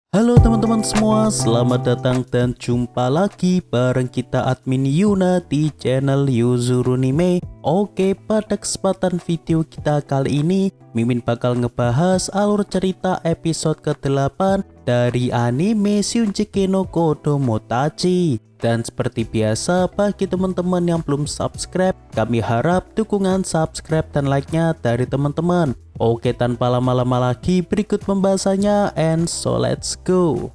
Halo teman-teman semua, selamat datang dan jumpa lagi bareng kita admin Yuna di channel Yuzurunime. Oke, pada kesempatan video kita kali ini, Mimin bakal ngebahas alur cerita episode ke-8 dari anime Shunjiki no Kodomotachi. Dan seperti biasa, bagi teman-teman yang belum subscribe, kami harap dukungan subscribe dan like-nya dari teman-teman. Oke, tanpa lama-lama lagi, berikut pembahasannya, and so let's go.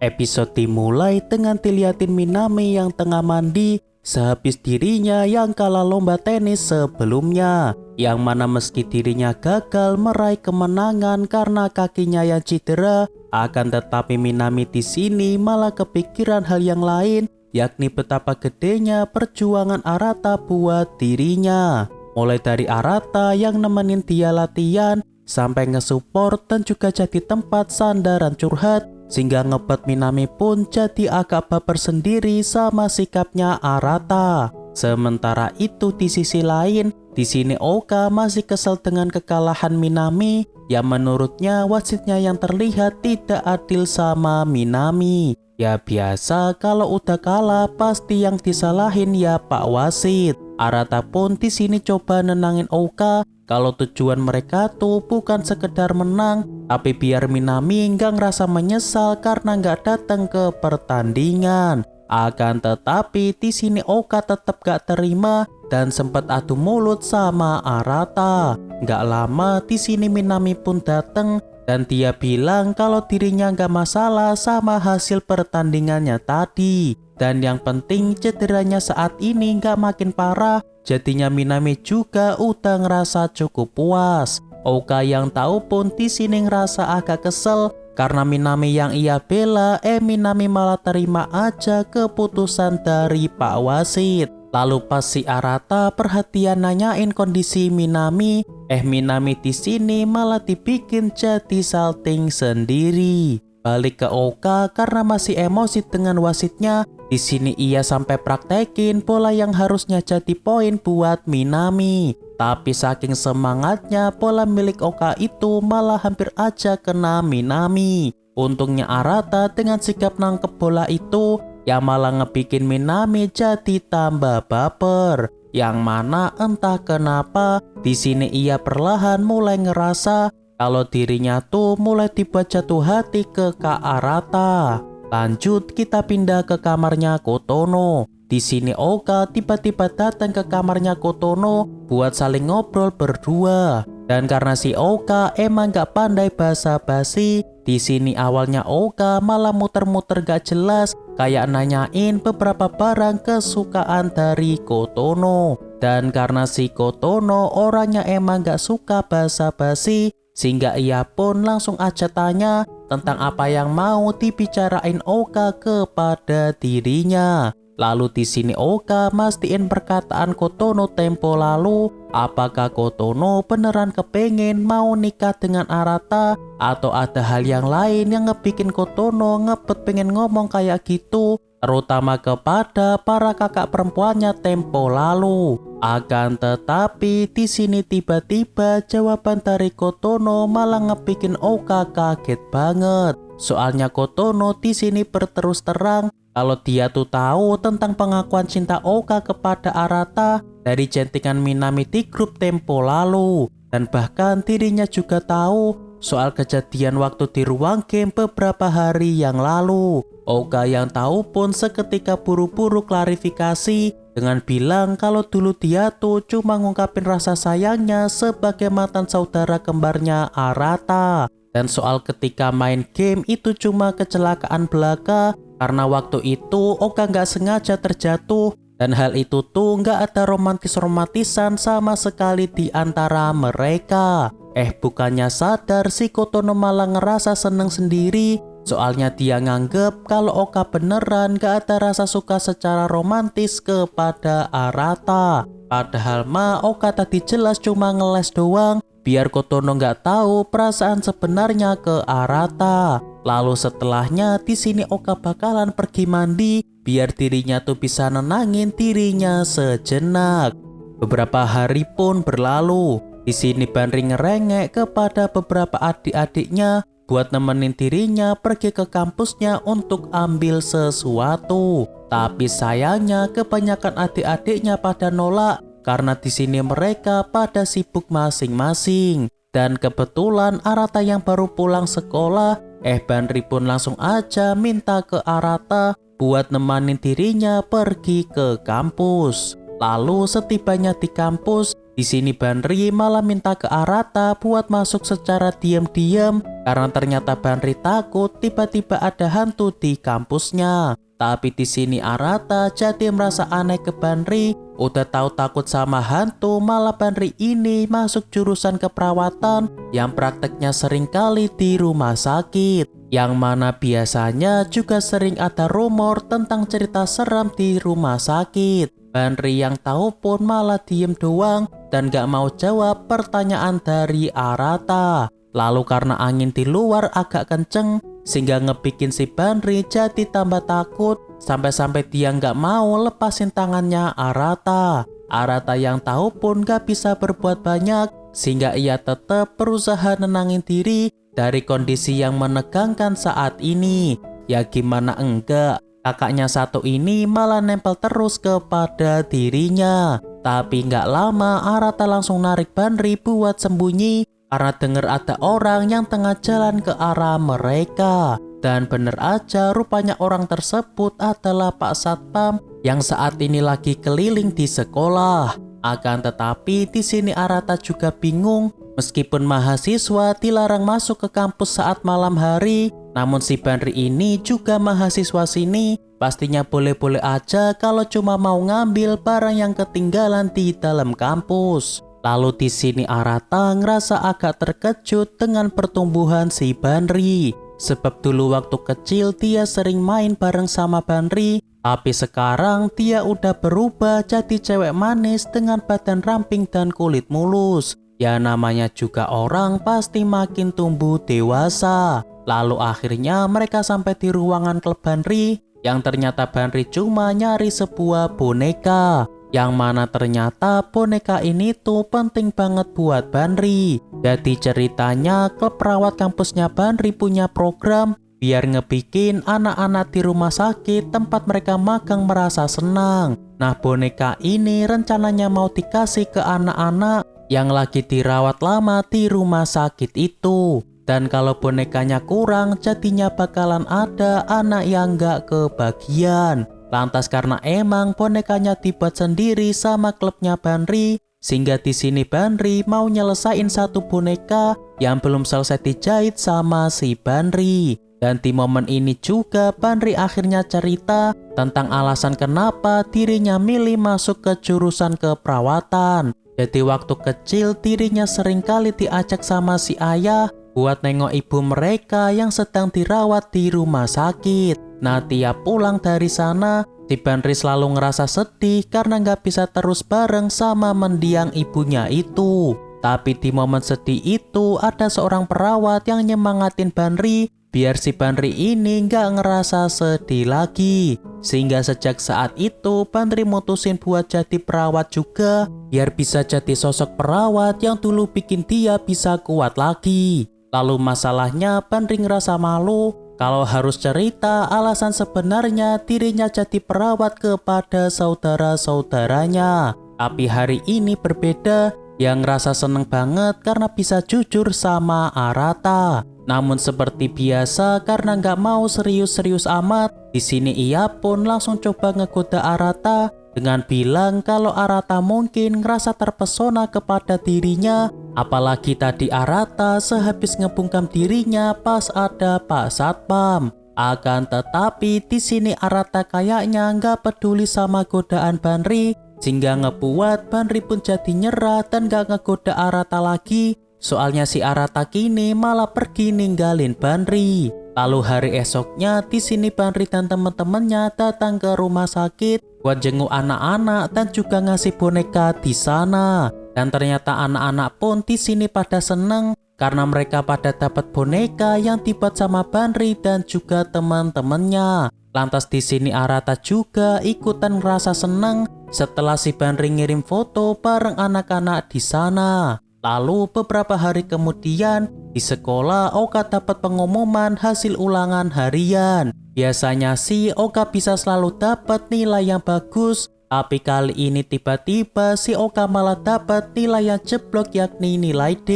Episode dimulai dengan dilihatin Minami yang tengah mandi sehabis dirinya yang kalah lomba tenis sebelumnya, yang mana meski dirinya gagal meraih kemenangan karena kakinya yang cedera, akan tetapi Minami di sini malah kepikiran hal yang lain, yakni betapa gedenya perjuangan Arata buat dirinya. Mulai dari Arata yang nemenin dia latihan, sampai nge-support dan juga jadi tempat sandaran curhat, sehingga ngebuat Minami pun jadi agak baper sendiri sama sikapnya Arata. Sementara itu di sisi lain, di sini Oka masih kesal dengan kekalahan Minami, yang menurutnya wasitnya yang terlihat tidak adil sama Minami. Ya biasa, kalau udah kalah pasti yang disalahin ya Pak Wasit. Arata pun di sini coba nenangin Oka kalau tujuan mereka tuh bukan sekedar menang, tapi biar Minami nggak ngerasa menyesal karena nggak datang ke pertandingan. Akan tetapi di sini Oka tetap gak terima dan sempat adu mulut sama Arata. Nggak lama di sini Minami pun datang dan dia bilang kalau dirinya nggak masalah sama hasil pertandingannya tadi. Dan yang penting cederanya saat ini nggak makin parah, jadinya Minami juga udah ngerasa cukup puas. Oka yang tahu pun di sini ngerasa agak kesel karena Minami yang ia bela, Minami malah terima aja keputusan dari Pak Wasit. Lalu pas si Arata perhatian nanyain kondisi Minami, Minami di sini malah dibikin jadi salting sendiri. Balik ke Oka karena masih emosi dengan wasitnya. Di sini ia sampai praktekin bola yang harusnya jadi poin buat Minami. Tapi saking semangatnya, bola milik Oka itu malah hampir aja kena Minami. Untungnya Arata dengan sikap nangkep bola itu yang malah ngebikin Minami jadi tambah baper. Yang mana entah kenapa di sini ia perlahan mulai ngerasa kalau dirinya tuh mulai dibuat jatuh hati ke Kak Arata. Lanjut kita pindah ke kamarnya Kotono. Di sini Oka tiba-tiba datang ke kamarnya Kotono buat saling ngobrol berdua. Dan karena si Oka emang gak pandai basa-basi, di sini awalnya Oka malah muter-muter gak jelas kayak nanyain beberapa barang kesukaan dari Kotono. Dan karena si Kotono orangnya emang gak suka basa-basi, sehingga ia pun langsung aja tanya tentang apa yang mau dibicarain Oka kepada dirinya. Lalu di sini Oka mastiin perkataan Kotono tempo lalu, apakah Kotono beneran kepengen mau nikah dengan Arata atau ada hal yang lain yang ngebikin Kotono ngebet pengen ngomong kayak gitu, terutama kepada para kakak perempuannya tempo lalu. Akan tetapi di sini tiba-tiba jawaban dari Kotono malah ngebikin Oka kaget banget. Soalnya Kotono di sini berterus terang kalau dia tuh tahu tentang pengakuan cinta Oka kepada Arata dari chattingan Minami di grup tempo lalu. Dan bahkan dirinya juga tahu soal kejadian waktu di ruang game beberapa hari yang lalu. Oka yang tahu pun seketika buru-buru klarifikasi dengan bilang kalau dulu dia tuh cuma ngungkapin rasa sayangnya sebagai mantan saudara kembarnya Arata. Dan soal ketika main game itu cuma kecelakaan belaka karena waktu itu Oka nggak sengaja terjatuh. Dan hal itu tuh nggak ada romantis-romantisan sama sekali di antara mereka. Bukannya sadar si Kotono malah ngerasa seneng sendiri. Soalnya dia nganggep kalau Oka beneran gak ada rasa suka secara romantis kepada Arata. Padahal mah Oka tadi jelas cuma ngeles doang biar Kotono nggak tahu perasaan sebenarnya ke Arata. Lalu setelahnya di sini Oka bakalan pergi mandi biar dirinya tuh bisa nenangin dirinya sejenak. Beberapa hari pun berlalu. Di sini Banri ngerengek kepada beberapa adik-adiknya buat nemenin dirinya pergi ke kampusnya untuk ambil sesuatu. Tapi sayangnya kebanyakan adik-adiknya pada nolak karena di sini mereka pada sibuk masing-masing. Dan kebetulan Arata yang baru pulang sekolah, Banri pun langsung aja minta ke Arata buat nemanin dirinya pergi ke kampus. Lalu setibanya di kampus, di sini Banri malah minta ke Arata buat masuk secara diam-diam karena ternyata Banri takut tiba-tiba ada hantu di kampusnya. Tapi di sini Arata jadi merasa aneh ke Banri. Udah tahu takut sama hantu, malah Banri ini masuk jurusan keperawatan yang prakteknya sering kali di rumah sakit. Yang mana biasanya juga sering ada rumor tentang cerita seram di rumah sakit. Banri yang tahu pun malah diem doang dan gak mau jawab pertanyaan dari Arata. Lalu karena angin di luar agak kenceng, sehingga ngebikin si Banri jadi tambah takut. Sampai-sampai dia gak mau lepasin tangannya Arata. Arata yang tahu pun gak bisa berbuat banyak, sehingga ia tetap berusaha nenangin diri dari kondisi yang menegangkan saat ini. Ya gimana enggak, kakaknya satu ini malah nempel terus kepada dirinya. Tapi gak lama Arata langsung narik Banri buat sembunyi karena dengar ada orang yang tengah jalan ke arah mereka. Dan bener aja rupanya orang tersebut adalah Pak Satpam yang saat ini lagi keliling di sekolah. Akan tetapi di sini Arata juga bingung. Meskipun mahasiswa dilarang masuk ke kampus saat malam hari, namun si Banri ini juga mahasiswa sini. Pastinya boleh-boleh aja kalau cuma mau ngambil barang yang ketinggalan di dalam kampus. Lalu di sini Arata ngerasa agak terkejut dengan pertumbuhan si Banri. Sebab dulu waktu kecil dia sering main bareng sama Banri, tapi sekarang dia udah berubah jadi cewek manis dengan badan ramping dan kulit mulus. Ya namanya juga orang pasti makin tumbuh dewasa. Lalu akhirnya mereka sampai di ruangan klub Banri, yang ternyata Banri cuma nyari sebuah boneka. Yang mana ternyata boneka ini tuh penting banget buat Banri. Jadi ceritanya klub perawat kampusnya Banri punya program biar ngebikin anak-anak di rumah sakit tempat mereka magang merasa senang. Nah boneka ini rencananya mau dikasih ke anak-anak yang lagi dirawat lama di rumah sakit itu. Dan kalau bonekanya kurang, jadinya bakalan ada anak yang gak kebagian. Lantas karena emang bonekanya dibuat sendiri sama klubnya Banri, sehingga di sini Banri mau nyelesain satu boneka yang belum selesai dijahit sama si Banri. Dan di momen ini juga Banri akhirnya cerita tentang alasan kenapa dirinya milih masuk ke jurusan keperawatan. Jadi waktu kecil dirinya seringkali diajak sama si ayah buat nengok ibu mereka yang sedang dirawat di rumah sakit. Nah tiap pulang dari sana, si Banri selalu ngerasa sedih karena nggak bisa terus bareng sama mendiang ibunya itu. Tapi di momen sedih itu ada seorang perawat yang nyemangatin Banri biar si Banri ini nggak ngerasa sedih lagi. Sehingga sejak saat itu Banri mutusin buat jadi perawat juga biar bisa jadi sosok perawat yang dulu bikin dia bisa kuat lagi. Lalu masalahnya Banri ngerasa malu kalau harus cerita alasan sebenarnya dirinya jadi perawat kepada saudara-saudaranya. Tapi hari ini berbeda, yang ngerasa seneng banget karena bisa jujur sama Arata. Namun seperti biasa karena nggak mau serius-serius amat, di sini ia pun langsung coba ngegoda Arata dengan bilang kalau Arata mungkin ngerasa terpesona kepada dirinya. Apalagi tadi Arata sehabis ngebungkam dirinya pas ada Pak Satpam. Akan tetapi di sini Arata kayaknya nggak peduli sama godaan Banri, sehingga ngebuat Banri pun jadi nyerah dan nggak ngegoda Arata lagi. Soalnya si Arata kini malah pergi ninggalin Banri. Lalu hari esoknya di sini Banri dan teman-temannya datang ke rumah sakit buat jenguk anak-anak dan juga ngasih boneka di sana. Dan ternyata anak-anak pun di sini pada seneng karena mereka pada dapat boneka yang dibuat sama Banri dan juga teman-temannya. Lantas di sini Arata juga ikutan ngerasa seneng setelah si Banri ngirim foto bareng anak-anak di sana. Lalu beberapa hari kemudian di sekolah Oka dapat pengumuman hasil ulangan harian. Biasanya sih Oka bisa selalu dapat nilai yang bagus, tapi kali ini tiba-tiba si Oka malah dapat nilai yang jeblok yakni nilai D.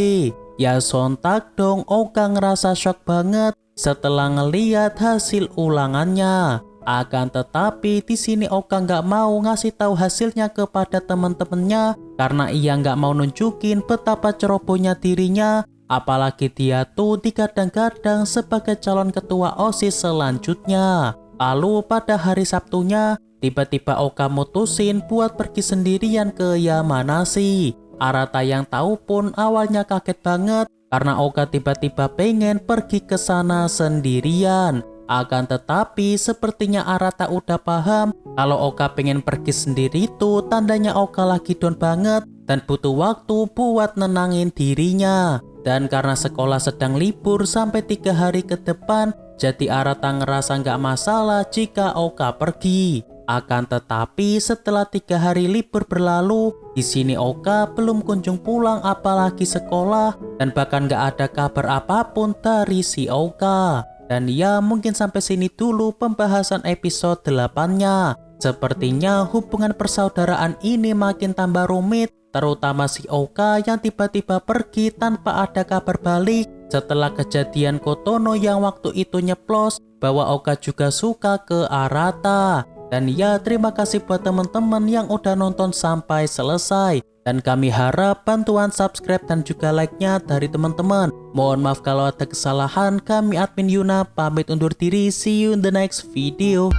Ya sontak dong Oka ngerasa shock banget setelah ngeliat hasil ulangannya. Akan tetapi di sini Oka nggak mau ngasih tahu hasilnya kepada teman-temannya karena ia nggak mau nunjukin betapa cerobohnya dirinya. Apalagi dia tuh digadang-gadang sebagai calon ketua OSIS selanjutnya. Lalu pada hari Sabtunya tiba-tiba Oka mutusin buat pergi sendirian ke Yamanasi. Arata yang tahu pun awalnya kaget banget karena Oka tiba-tiba pengen pergi ke sana sendirian. Akan tetapi sepertinya Arata udah paham kalau Oka pengen pergi sendiri itu tandanya Oka lagi down banget dan butuh waktu buat nenangin dirinya. Dan karena sekolah sedang libur sampai 3 hari ke depan, jadi Arata ngerasa nggak masalah jika Oka pergi. Akan tetapi setelah 3 hari libur berlalu, di sini Oka belum kunjung pulang apalagi sekolah dan bahkan nggak ada kabar apapun dari si Oka. Dan ya mungkin sampai sini dulu pembahasan episode 8-nya. Sepertinya hubungan persaudaraan ini makin tambah rumit, terutama si Oka yang tiba-tiba pergi tanpa ada kabar balik setelah kejadian Kotono yang waktu itu nyeplos bahwa Oka juga suka ke Arata. Dan ya terima kasih buat teman-teman yang udah nonton sampai selesai. Dan kami harap bantuan subscribe dan juga like-nya dari teman-teman. Mohon maaf kalau ada kesalahan, kami admin Yuna pamit undur diri. See you in the next video.